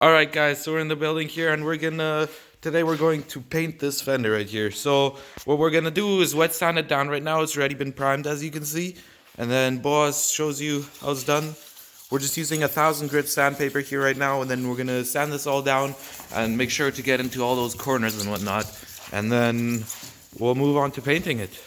Alright guys, so we're in the building here and today we're going to paint this fender right here. So what we're gonna do is wet sand it down right now. It's already been primed as you can see. And then Boaz shows you how it's done. We're just using 1000 grit sandpaper here right now, and then we're gonna sand this all down and make sure to get into all those corners and whatnot. And then we'll move on to painting it.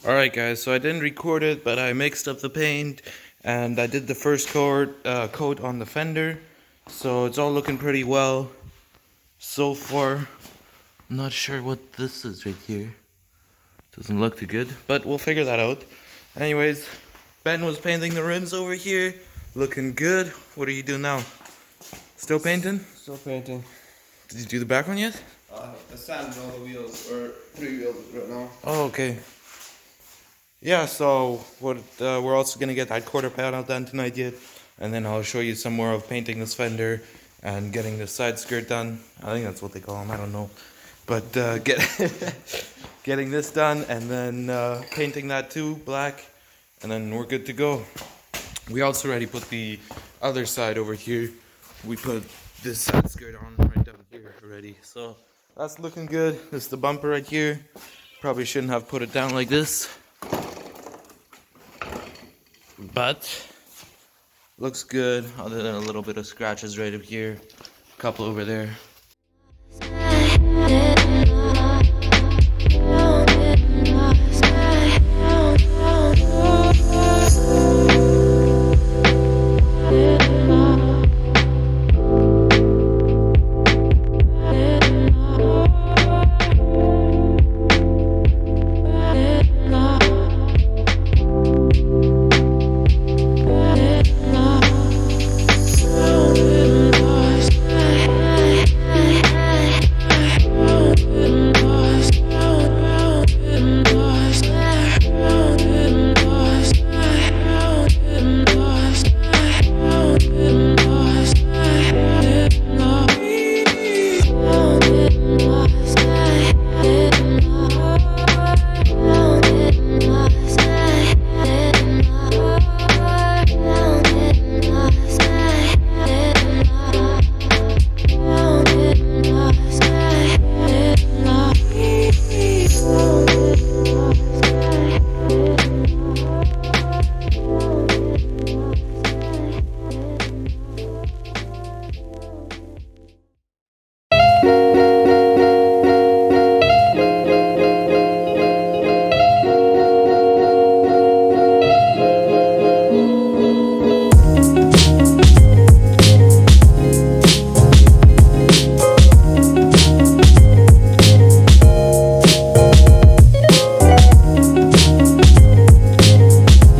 Alright guys, so I didn't record it, but I mixed up the paint and I did the first coat on the fender. So it's all looking pretty well so far. I'm not sure what this is right here. Doesn't look too good, but we'll figure that out. Anyways, Ben was painting the rims over here. Looking good. What are you doing now? Still painting? Still painting. Did you do the back one yet? I sanded all the wheels, or 3 wheels right now. Oh, okay. Yeah, so we're also going to get that quarter panel done tonight yet. And then I'll show you some more of painting this fender and getting the side skirt done. I think that's what they call them, I don't know. But getting this done and then painting that too, black. And then we're good to go. We also already put the other side over here. We put this side skirt on right down here already. So that's looking good. This is the bumper right here. Probably shouldn't have put it down like this. But looks good, other than a little bit of scratches right up here, a couple over there.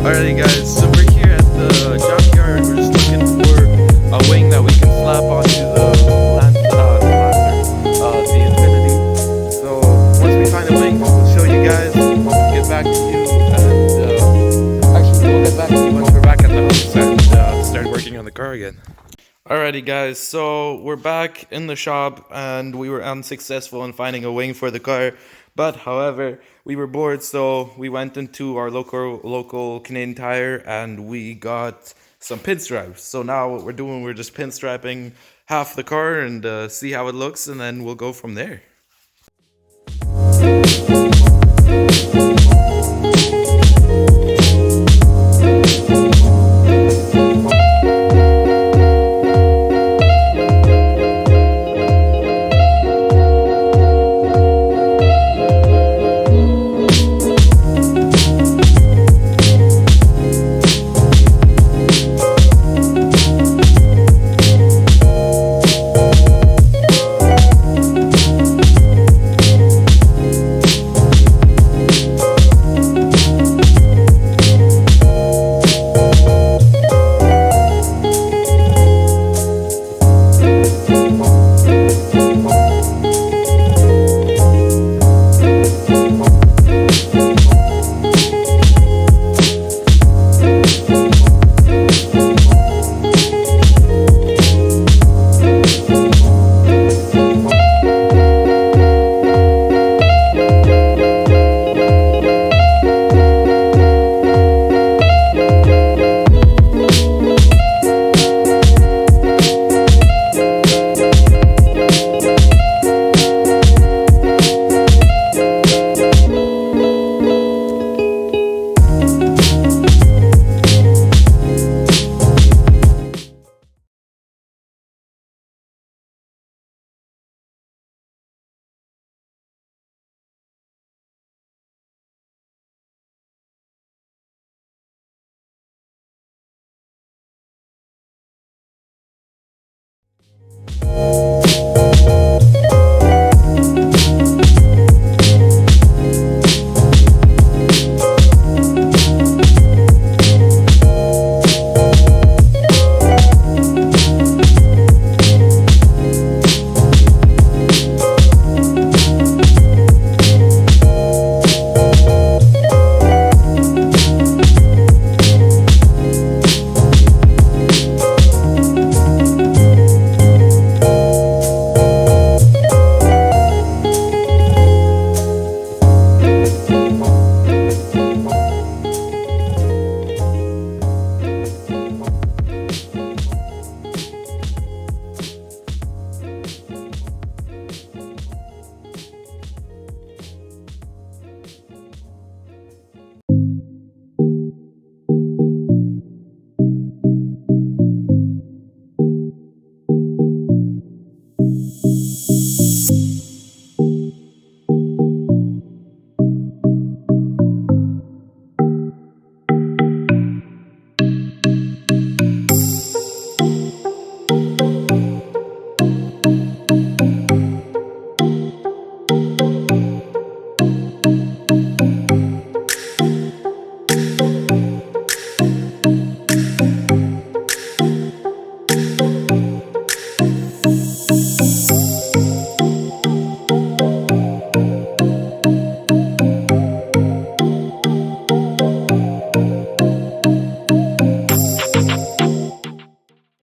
Alrighty guys, so we're here at the junkyard. We're just looking for a wing that we can slap onto the Infiniti. So once we find a wing, we'll show you guys. We'll get back to you, and actually we'll get back to you once we're back at the house and start working on the car again. Alrighty guys, so we're back in the shop and we were unsuccessful in finding a wing for the car. But however, we were bored, so we went into our local Canadian Tire and we got some pinstripes. So now what we're doing, we're just pinstriping half the car and see how it looks, and then we'll go from there.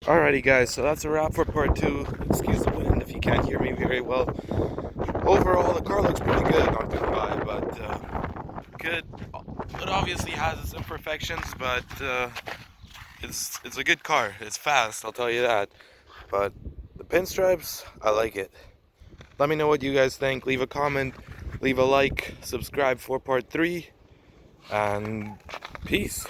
Alrighty guys, so that's a wrap for part 2. Excuse the wind if you can't hear me very well. Overall, the car looks pretty good, not gonna lie, but good. It obviously has its imperfections, but it's a good car. It's fast, I'll tell you that. But the pinstripes, I like it. Let me know what you guys think. Leave a comment, leave a like, subscribe for part 3, and peace.